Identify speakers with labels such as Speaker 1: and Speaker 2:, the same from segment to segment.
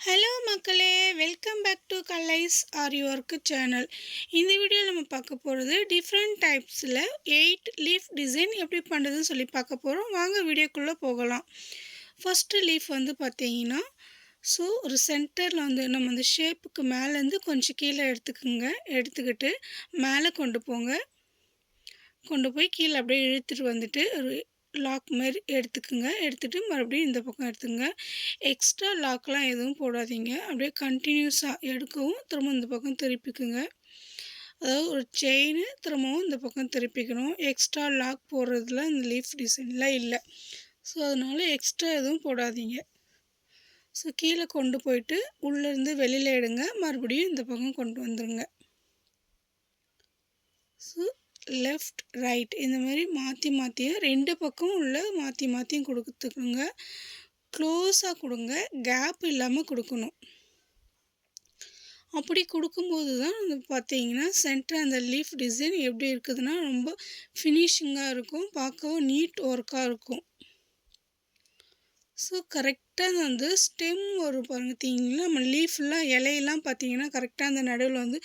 Speaker 1: Hello மக்களே, welcome back to Kalai's aari work channel. இந்த வீடியோவில் நம்ம பார்க்க போகிறது டிஃப்ரெண்ட் டைப்ஸில் 8 லீஃப் டிசைன் எப்படி பண்ணுறதுன்னு சொல்லி பார்க்க போகிறோம். வாங்க வீடியோக்குள்ளே போகலாம். ஃபஸ்ட்டு லீஃப் வந்து பார்த்தீங்கன்னா, ஒரு சென்டரில் வந்து நம்ம அந்த ஷேப்புக்கு மேலேருந்து கொஞ்சம் கீழே எடுத்துக்கிட்டு மேலே கொண்டு போய் கீழே அப்படியே இழுத்துட்டு வந்துட்டு ஒரு லாக் மாதிரி எடுத்துகிட்டு மறுபடியும் இந்த பக்கம் எடுத்துங்க. எக்ஸ்ட்ரா லாக்லாம் எதுவும் போடாதீங்க. அப்படியே கண்டினியூஸாக எடுக்கவும் திரும்ப இந்த பக்கம் திருப்பிக்குங்க. அதாவது ஒரு செயின் திரும்பவும் இந்த பக்கம் திருப்பிக்கணும். எக்ஸ்ட்ரா லாக் போடுறதுல இந்த லீஃப் டிசைன்லாம் இல்லை. அதனால் எக்ஸ்ட்ரா எதுவும் போடாதீங்க. கீழே கொண்டு போயிட்டு உள்ளேருந்து வெளியில் எடுங்க. மறுபடியும் இந்த பக்கம் கொண்டு வந்துடுங்க. லெஃப்ட் ரைட் இந்த மாதிரி மாற்றியும் 2 பக்கம் உள்ள மாற்றியும் கொடுத்துக்குங்க. க்ளோஸாக கொடுங்க, கேப் இல்லாமல் கொடுக்கணும். அப்படி கொடுக்கும்போது தான் வந்து பார்த்தீங்கன்னா சென்டர் அந்த லீஃப் டிசைன் எப்படி இருக்குதுன்னா ரொம்ப ஃபினிஷிங்காக இருக்கும், பார்க்கவும் நீட் ஒர்க்காக இருக்கும். கரெக்டாக வந்து ஸ்டெம் வரும் பார்த்தீங்கன்னா, நம்ம லீஃப்லாம் இலையெல்லாம் பார்த்தீங்கன்னா கரெக்டாக அந்த நடுவில் வந்து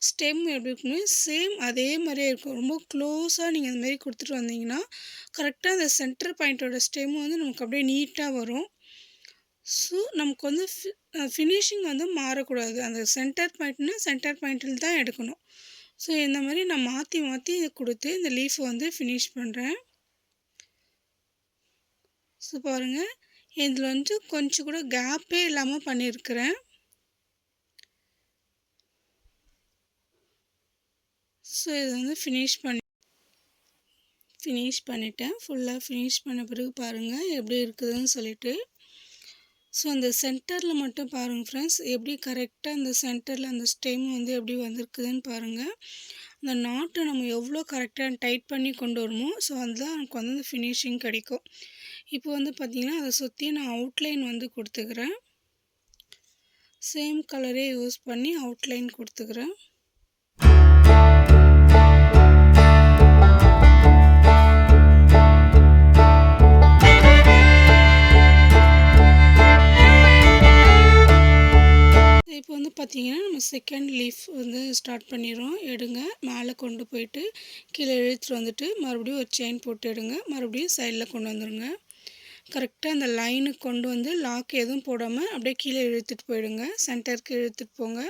Speaker 1: ஸ்டெம் எப்படி இருக்குமே சேம் அதே மாதிரியே இருக்கும். ரொம்ப க்ளோஸாக நீங்கள் அந்த மாதிரி கொடுத்துட்டு வந்தீங்கன்னா கரெக்டாக அந்த சென்டர் பாயிண்ட்டோட ஸ்டெம் வந்து நமக்கு அப்படியே நீட்டாக வரும். நமக்கு வந்து ஃபினிஷிங் வந்து மாறக்கூடாது. அந்த சென்டர் பாயிண்ட்டில் தான் எடுக்கணும். இந்த மாதிரி நான் மாற்றி கொடுத்து இந்த லீஃபை வந்து ஃபினிஷ் பண்ணுறேன். பாருங்கள், இதில் வந்து கொஞ்சம் கூட கேப்பே இல்லாமல் பண்ணியிருக்கிறேன். இதை வந்து ஃபினிஷ் பண்ணிட்டேன். ஃபுல்லாக ஃபினிஷ் பண்ண பிறகு பாருங்கள் எப்படி இருக்குதுன்னு சொல்லிட்டு. அந்த சென்டரில் மட்டும் பாருங்கள் ஃப்ரெண்ட்ஸ், எப்படி கரெக்டாக அந்த சென்டரில் அந்த ஸ்டெம் வந்து எப்படி வந்திருக்குதுன்னு பாருங்கள். அந்த நாட்டை நம்ம எவ்வளோ கரெக்டாக டைட் பண்ணி கொண்டு வருமோ அதுதான் நமக்கு வந்து அந்த ஃபினிஷிங் கிடைக்கும். இப்போ வந்து பார்த்திங்கன்னா அதை சுற்றி நான் அவுட்லைன் வந்து கொடுத்துக்கிறேன். சேம் கலரே யூஸ் பண்ணி அவுட்லைன் கொடுத்துக்கிறேன். இப்போ வந்து பார்த்திங்கன்னா நம்ம செகண்ட் லீஃப் வந்து ஸ்டார்ட் பண்ணிடுறோம். எடுங்க, மேலே கொண்டு போயிட்டு கீழே இழுத்துட்டு வந்துட்டு மறுபடியும் ஒரு செயின் போட்டு எடுங்க. மறுபடியும் சைடில் கொண்டு வந்துடுங்க. கரெக்டாக அந்த லைனுக்கு கொண்டு வந்து லாக் எதுவும் போடாமல் அப்படியே கீழே இழுத்துட்டு போயிடுங்க. சென்டருக்கு இழுத்துட்டு போங்க.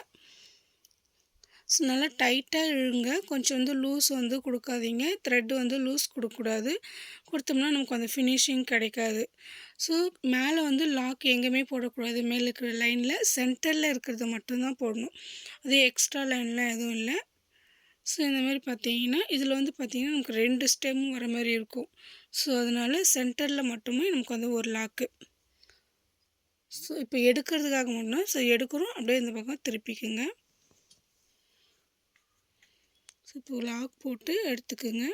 Speaker 1: நல்லா டைட்டாக இழுங்க. கொஞ்சம் வந்து லூஸ் வந்து கொடுக்காதீங்க. த்ரெட் வந்து லூஸ் கொடுக்கக்கூடாது. கொடுத்தோம்னா நமக்கு அந்த ஃபினிஷிங் கிடைக்காது. மேலே வந்து லாக் எங்கேயுமே போடக்கூடாது. மேலே இருக்கிற லைனில் சென்டரில் இருக்கிறது மட்டும்தான் போடணும். அது எக்ஸ்ட்ரா லைன்லாம் எதுவும் இல்லை. இந்த மாதிரி பார்த்தீங்கன்னா இதில் வந்து பார்த்திங்கன்னா நமக்கு 2 ஸ்டெம் வர மாதிரி இருக்கும். அதனால் சென்டரில் மட்டுமே நமக்கு வந்து ஒரு லாக்கு. இப்போ எடுக்கிறதுக்காக மட்டும் எடுக்கிறோம். அப்படியே இந்த பக்கம் திருப்பிக்குங்க. இப்போ லாக் போட்டு எடுத்துக்குங்க.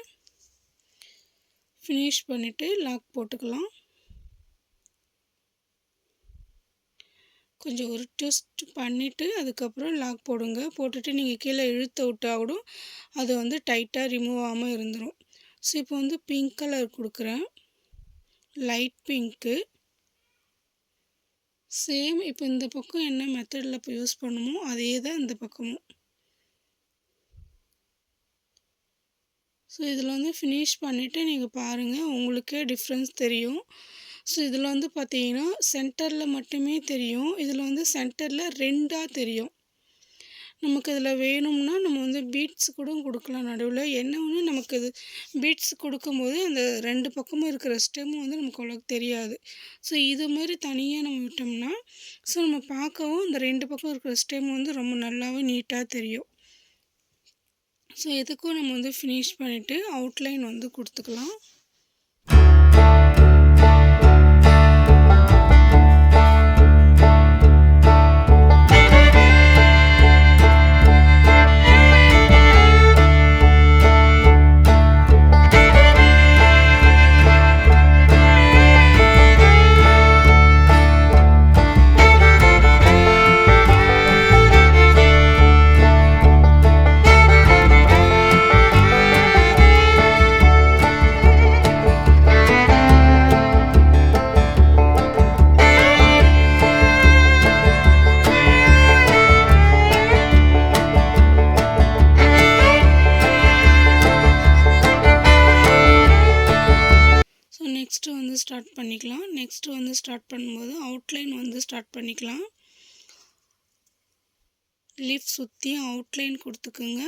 Speaker 1: ஃபினிஷ் பண்ணிவிட்டு லாக் போட்டுக்கலாம். கொஞ்சம் ஒரு ட்விஸ்ட் பண்ணிவிட்டு அதுக்கப்புறம் லாக் போடுங்க. போட்டுட்டு நீங்கள் கீழே இழுத்து விட்டால் கூட அது வந்து டைட்டாக ரிமூவ் ஆகாமல் இருந்துடும். இப்போ வந்து பிங்க் கலர் கொடுக்குறேன், லைட் பிங்க்கு. சேம் இப்போ இந்த பக்கம் என்ன மெத்தடில் இப்போ யூஸ் பண்ணுமோ அதே தான் இந்த பக்கமும். இதில் வந்து ஃபினிஷ் பண்ணிவிட்டு நீங்கள் பாருங்கள், உங்களுக்கே டிஃப்ரென்ஸ் தெரியும். இதில் வந்து பார்த்தீங்கன்னா சென்டரில் மட்டுமே தெரியும். இதில் வந்து சென்டரில் 2ஆக தெரியும். நமக்கு இதில் வேணும்னா நம்ம வந்து பீட்ஸ் கூட கொடுக்கலாம் நடுவில். என்ன ஒன்று நமக்கு இது பீட்ஸ் கொடுக்கும்போது அந்த 2 பக்கமும் இருக்கிற ஸ்டெம் வந்து நமக்கு அவ்வளோக்கு தெரியாது. இதுமாரி தனியாக நம்ம விட்டோம்னா நம்ம பார்க்கவும் இந்த 2 பக்கம் இருக்கிற ஸ்டெம் வந்து ரொம்ப நல்லாவே நீட்டாக தெரியும். எதுக்கும் நம்ம வந்து ஃபினிஷ் பண்ணிவிட்டு அவுட்லைன் வந்து கொடுத்துக்கலாம். நெக்ஸ்ட்டு வந்து ஸ்டார்ட் பண்ணும்போது அவுட்லைன் வந்து ஸ்டார்ட் பண்ணிக்கலாம். லீஃப் சுற்றியும் அவுட்லைன் கொடுத்துக்குங்க.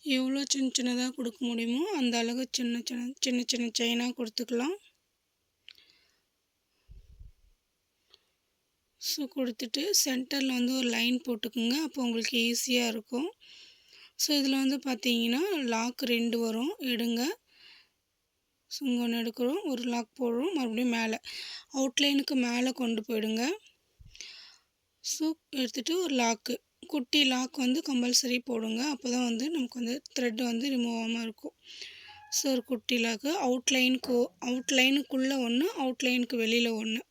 Speaker 1: எவ்வளோ சின்ன சின்னதாக கொடுக்க முடியுமோ அந்த அளவுக்கு சின்ன சின்ன செயினாக கொடுத்துக்கலாம். ஸோ கொடுத்துட்டு சென்டரில் வந்து ஒரு லைன் போட்டுக்குங்க. அப்போ உங்களுக்கு ஈஸியாக இருக்கும். ஸோ இதில் வந்து பார்த்தீங்கன்னா லாக் 2 வரும், எடுங்க. ஸோ இங்கே ஒன்று எடுக்கிறோம், ஒரு லாக் போடுறோம், மறுபடியும் மேலே அவுட்லைனுக்கு மேலே கொண்டு போயிடுங்க. ஸோ எடுத்துகிட்டு ஒரு லாக்கு, குட்டி லாக் வந்து கம்பல்சரி போடுங்க. அப்போ தான் வந்து நமக்கு வந்து த்ரெட் வந்து ரிமூவ் ஆகாமல் இருக்கும். ஸோ ஒரு குட்டி லாக்கு, அவுட்லைனுக்குள்ளே ஒன்று, அவுட்லைனுக்கு வெளியில் ஒன்று.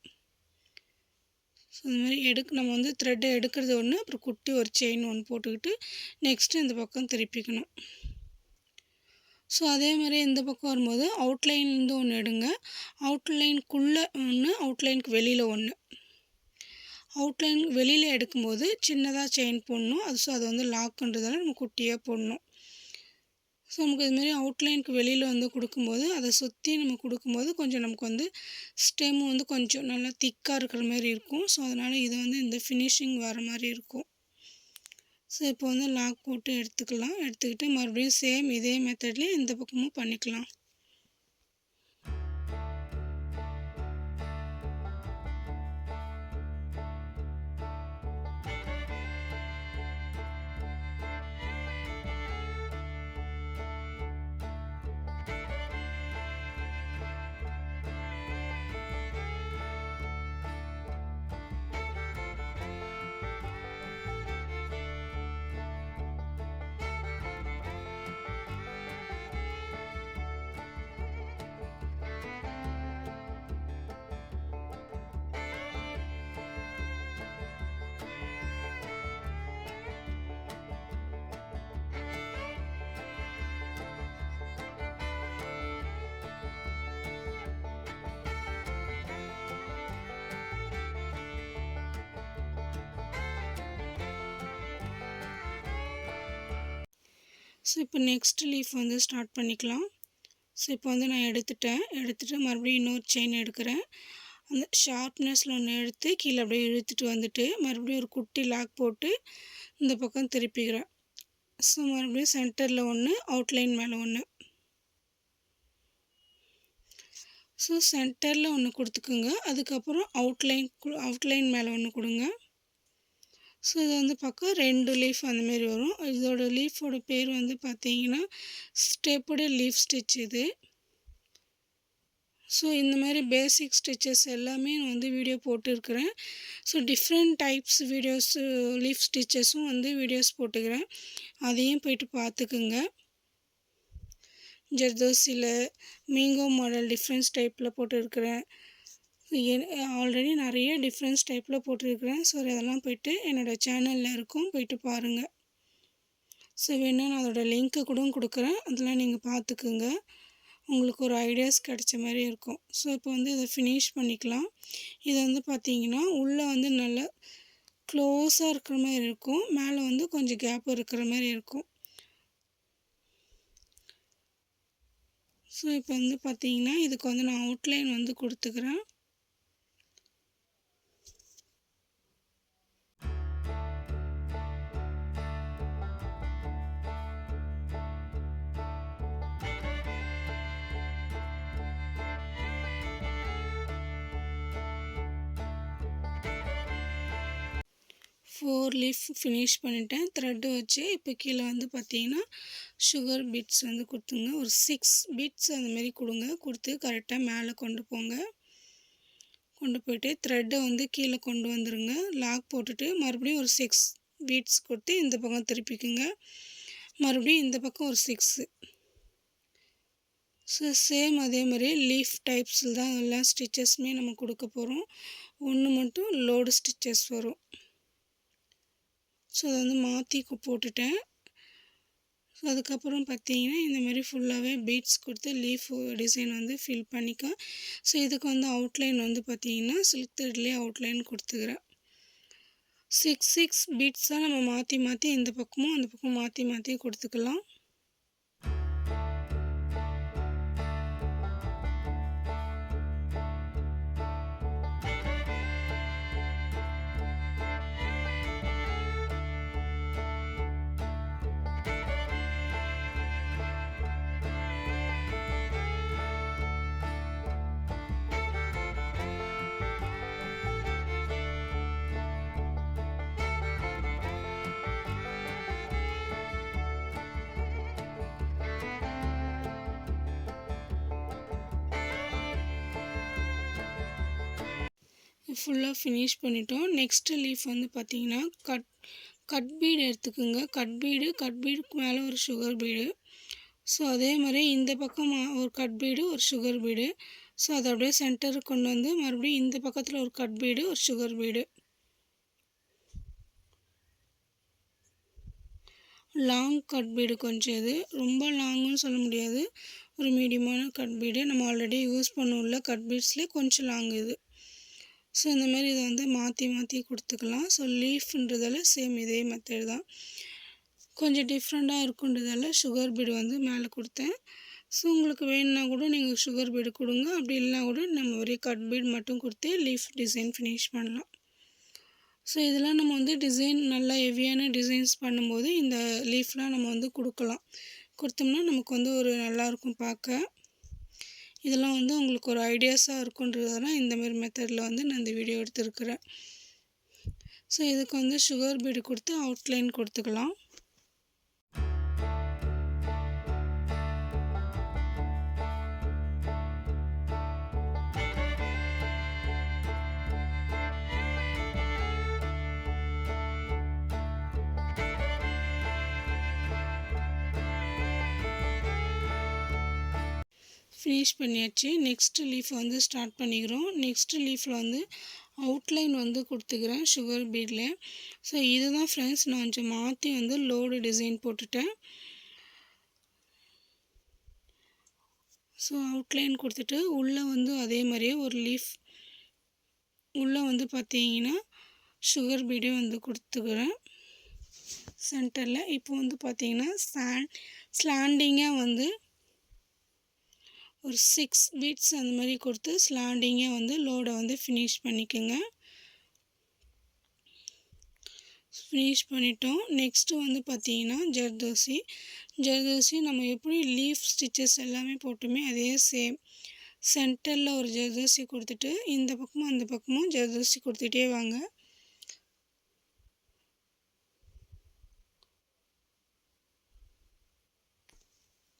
Speaker 1: ஸோ இந்த மாதிரி நம்ம வந்து த்ரெட்டை எடுக்கிறது ஒன்று, அப்புறம் குட்டி ஒரு செயின் ஒன்று போட்டுக்கிட்டு நெக்ஸ்ட்டு இந்த பக்கம் திருப்பிக்கணும். ஸோ அதே மாதிரி இந்த பக்கம் வரும்போது அவுட்லைன்லேருந்து ஒன்று எடுங்க, அவுட்லைனுக்குள்ளே ஒன்று, அவுட்லைனுக்கு வெளியில் ஒன்று. அவுட்லைன் வெளியில் எடுக்கும்போது சின்னதாக செயின் போடணும். அது வந்து லாக்குன்றதால நம்ம குட்டியாக போடணும். ஸோ நமக்கு இதுமாரி அவுட்லைனுக்கு வெளியில் வந்து கொடுக்கும்போது அதை சுற்றி நம்ம கொடுக்கும்போது கொஞ்சம் நமக்கு வந்து ஸ்டெம் வந்து கொஞ்சம் நல்லா திக்காக இருக்கிற மாதிரி இருக்கும். ஸோ அதனால் இது வந்து இந்த ஃபினிஷிங் வர மாதிரி இருக்கும். ஸோ இப்போ வந்து லாக் போட்டு எடுத்துக்கலாம். எடுத்துக்கிட்டு மறுபடியும் சேம் இதே மெத்தட்லேயே இந்த பக்கமும் பண்ணிக்கலாம். ஸோ இப்போ நெக்ஸ்ட் லீஃப் வந்து ஸ்டார்ட் பண்ணிக்கலாம். ஸோ இப்போ வந்து நான் எடுத்துகிட்டு மறுபடியும் இன்னொரு செயின் எடுக்கிறேன். அந்த ஷார்ப்னஸில் ஒன்று எடுத்து கீழே அப்படியே இழுத்துட்டு வந்துட்டு மறுபடியும் ஒரு குட்டி லாக் போட்டு இந்த பக்கம் திருப்பிக்கிறேன். ஸோ மறுபடியும் சென்டரில் ஒன்று, அவுட்லைன் மேலே ஒன்று. ஸோ சென்டரில் ஒன்று கொடுத்துக்குங்க. அதுக்கப்புறம் அவுட்லைன் மேலே ஒன்று கொடுங்க. ஸோ இது வந்து பார்க்க 2 லீஃப் அந்தமாரி வரும். இதோட லீஃபோட பேர் வந்து பார்த்தீங்கன்னா ஸ்டெப்புடு லீஃப் ஸ்டிச் இது. ஸோ இந்த மாதிரி பேசிக் ஸ்டிச்சஸ் எல்லாமே நான் வந்து வீடியோ போட்டுருக்கிறேன். ஸோ டிஃப்ரெண்ட் டைப்ஸ் லீஃப் ஸ்டிச்சஸும் வந்து வீடியோஸ் போட்டுக்கிறேன். அதையும் போய்ட்டு பார்த்துக்குங்க. ஜர்தோசியில் மீங்கோ மாடல் டிஃப்ரெண்ட்ஸ் டைப்பில் போட்டுருக்கிறேன். ஆல்ரெடி நிறைய டிஃப்ரெண்ட்ஸ் டைப்பில் போட்டிருக்கிறேன். ஸோ அதெல்லாம் போய்ட்டு என்னோடய சேனலில் இருக்கும், போய்ட்டு பாருங்கள். ஸோ வேணால் நான் அதோடய லிங்க்கு கூட கொடுக்குறேன், அதெல்லாம் நீங்கள் பார்த்துக்குங்க. உங்களுக்கு ஒரு ஐடியாஸ் கிடைச்ச மாதிரி இருக்கும். ஸோ இப்போ வந்து இதை ஃபினிஷ் பண்ணிக்கலாம். இது வந்து பார்த்திங்கன்னா உள்ளே வந்து நல்லா க்ளோஸாக இருக்கிற மாதிரி இருக்கும், மேலே வந்து கொஞ்சம் கேப் இருக்கிற மாதிரி இருக்கும். ஸோ இப்போ வந்து பார்த்திங்கன்னா இதுக்கு வந்து நான் அவுட்லைன் வந்து கொடுத்துக்கிறேன். ஃபோர் லீஃப் ஃபினிஷ் பண்ணிட்டேன். த்ரெட்டு வச்சு இப்போ கீழே வந்து பார்த்தீங்கன்னா சுகர் பீட்ஸ் வந்து கொடுத்துங்க. ஒரு 6 பீட்ஸ் அந்தமாரி கொடுங்க. கொடுத்து கரெக்டாக மேலே கொண்டு போங்க. கொண்டு போய்ட்டு த்ரெட்டை வந்து கீழே கொண்டு வந்துடுங்க. லாக் போட்டுட்டு மறுபடியும் ஒரு 6 பீட்ஸ் கொடுத்து இந்த பக்கம் திருப்பிக்குங்க. மறுபடியும் இந்த பக்கம் ஒரு 6. ஸோ சேம் அதே மாதிரி லீஃப் டைப்ஸில் தான் எல்லா ஸ்டிச்சஸுமே நம்ம கொடுக்க போகிறோம். ஒன்று மட்டும் லோடு ஸ்டிச்சஸ் வரும். ஸோ அதை வந்து மாற்றி போட்டுட்டேன். ஸோ அதுக்கப்புறம் பார்த்தீங்கன்னா இந்தமாரி ஃபுல்லாகவே பீட்ஸ் கொடுத்து லீஃப் டிசைன் வந்து ஃபில் பண்ணிக்க. ஸோ இதுக்கு வந்து அவுட்லைன் வந்து பார்த்தீங்கன்னா சில்க் த்ரெட்லேயே அவுட்லைன் கொடுத்துக்கிறேன். 6 பீட்ஸ் தான் நம்ம மாற்றி இந்த பக்கமும் அந்த பக்கம் மாற்றி கொடுத்துக்கலாம். ஃபுல்லாக ஃபினிஷ் பண்ணிட்டோம். நெக்ஸ்ட்டு லீஃப் வந்து பார்த்திங்கன்னா கட் பீடு எடுத்துக்கோங்க. கட் பீடுக்கு மேலே ஒரு சுகர் பீடு. ஸோ அதே மாதிரி இந்த பக்கம் ஒரு கட் பீடு, ஒரு சுகர் பீடு. ஸோ அதை அப்படியே சென்டருக்கு கொண்டு வந்து மறுபடியும் இந்த பக்கத்தில் ஒரு கட் பீடு, ஒரு sugar bead. Long cut bead கொஞ்சம், இது ரொம்ப லாங்குன்னு சொல்ல முடியாது, ஒரு மீடியமான கட் பீடு. நம்ம ஆல்ரெடி யூஸ் பண்ணுவோம்ல கட் பீட்ஸ்லேயே கொஞ்சம் லாங் இது. ஸோ இந்த மாதிரி இதை வந்து மாற்றி கொடுத்துக்கலாம். ஸோ லீஃப்ன்றதால சேம் இதே மெத்தட் தான். கொஞ்சம் டிஃப்ரெண்ட்டாக இருக்குன்றதால சுகர் பீடு வந்து மேலே கொடுத்தேன். ஸோ உங்களுக்கு வேணுன்னா கூட நீங்கள் சுகர் பீடு கொடுங்க. அப்படி இல்லைனா கூட நம்ம ஒரே கட் பீடு மட்டும் கொடுத்து லீஃப் டிசைன் ஃபினிஷ் பண்ணலாம். ஸோ இதெல்லாம் நம்ம வந்து டிசைன் நல்லா ஹெவியான டிசைன்ஸ் பண்ணும்போது இந்த லீஃப்லாம் நம்ம வந்து கொடுத்தோம்னா நமக்கு வந்து ஒரு நல்லாயிருக்கும் பார்க்க. இதெல்லாம் வந்து உங்களுக்கு ஒரு ஐடியாஸாக இருக்குன்றதால இந்தமாரி மெத்தடில் வந்து நான் இந்த வீடியோ எடுத்துருக்கிறேன். ஸோ இதுக்கு வந்து சுகர் பீடு கொடுத்து அவுட்லைன் கொடுத்துக்கலாம். ஃபினிஷ் பண்ணியாச்சு. நெக்ஸ்ட் லீஃப் வந்து ஸ்டார்ட் பண்ணிக்கிறோம். நெக்ஸ்ட் லீஃபில் வந்து அவுட்லைன் வந்து கொடுத்துக்கிறேன் சுகர் பீடில். ஸோ இதுதான் ஃப்ரெண்ட்ஸ், நான் கொஞ்சம் மாற்றி வந்து லோடு டிசைன் போட்டுட்டேன். ஸோ அவுட்லைன் கொடுத்துட்டு உள்ளே வந்து அதே மாதிரியே ஒரு லீஃப் உள்ளே வந்து பார்த்தீங்கன்னா சுகர் பீடே வந்து கொடுத்துக்கிறேன் சென்டரில். இப்போ வந்து பார்த்தீங்கன்னா ஸ்லாண்டிங்காக வந்து ஒரு 6 பீட்ஸ் அந்த மாதிரி கொடுத்து ஸ்லாண்டிங்காக வந்து லோடை வந்து ஃபினிஷ் பண்ணிக்கோங்க. ஃபினிஷ் பண்ணிட்டோம். நெக்ஸ்ட்டு வந்து பார்த்திங்கன்னா ஜர்தோசி நம்ம எப்படி லீஃப் ஸ்டிச்சஸ் எல்லாமே போட்டுமே அதே சேம் சென்டரில் ஒரு ஜர்தோசி கொடுத்துட்டு இந்த பக்கமும் அந்த பக்கமும் ஜர்தோசி கொடுத்துட்டே வாங்க.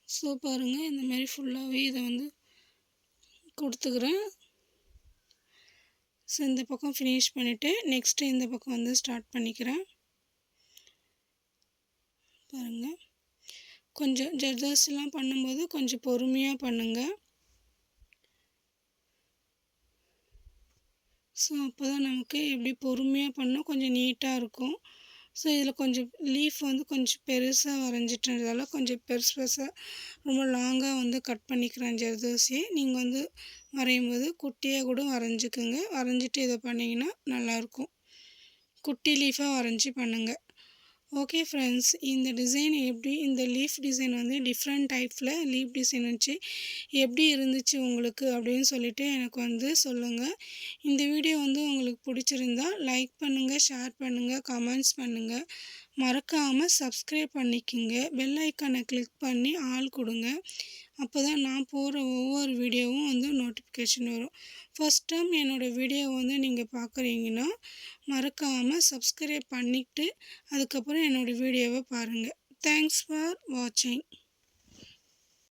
Speaker 1: ஸோ பாருங்கள், இந்த மாதிரி ஃபுல்லாகவே இதை வந்து கொடுத்துக்கிறேன். ஸோ இந்த பக்கம் ஃபினிஷ் பண்ணிவிட்டு நெக்ஸ்ட்டு இந்த பக்கம் வந்து ஸ்டார்ட் பண்ணிக்கிறேன். பாருங்கள், கொஞ்சம் ஜர்தோசிலாம் பண்ணும்போது கொஞ்சம் பொறுமையாக பண்ணுங்கள். ஸோ அப்போ தான் நமக்கு எப்படி பொறுமையாக பண்ணால் கொஞ்சம் நீட்டாக இருக்கும். ஸோ இதில் கொஞ்சம் லீஃப் வந்து கொஞ்சம் பெருசாக வரைஞ்சிட்டதால கொஞ்சம் பெருசாக ரொம்ப லாங்காக வந்து கட் பண்ணிக்கிறேன் ஜர்தோசியை. நீங்கள் வந்து வரையும்போது குட்டியாக கூட வரைஞ்சிக்கோங்க. வரைஞ்சிட்டு இதை பண்ணிங்கன்னா நல்லாயிருக்கும். குட்டி லீஃபாக வரைஞ்சி பண்ணுங்கள். ஓகே ஃப்ரெண்ட்ஸ், இந்த டிசைன் இந்த லீஃப் டிசைன் வந்து டிஃப்ரெண்ட் டைப்பில் லீஃப் டிசைன் வச்சு எப்படி இருந்துச்சு உங்களுக்கு அப்படின்னு சொல்லிவிட்டு எனக்கு வந்து சொல்லுங்கள். இந்த வீடியோ வந்து உங்களுக்கு பிடிச்சிருந்தா லைக் பண்ணுங்கள், ஷேர் பண்ணுங்கள், கமெண்ட்ஸ் பண்ணுங்கள். மறக்காமல் சப்ஸ்கிரைப் பண்ணிக்கோங்க. பெல் ஐக்கானை கிளிக் பண்ணி ஆல் கொடுங்க. அப்போ தான் நான் போகிற ஒவ்வொரு வீடியோவும் வந்து நோட்டிஃபிகேஷன் வரும். ஃபஸ்ட் டைம் என்னோடய வீடியோ வந்து நீங்கள் பார்க்குறீங்கன்னா மறக்காமல் சப்ஸ்கிரைப் பண்ணிவிட்டு அதுக்கப்புறம் என்னோடய வீடியோவை பாருங்கள். தேங்க்ஸ் ஃபார் வாட்சிங்.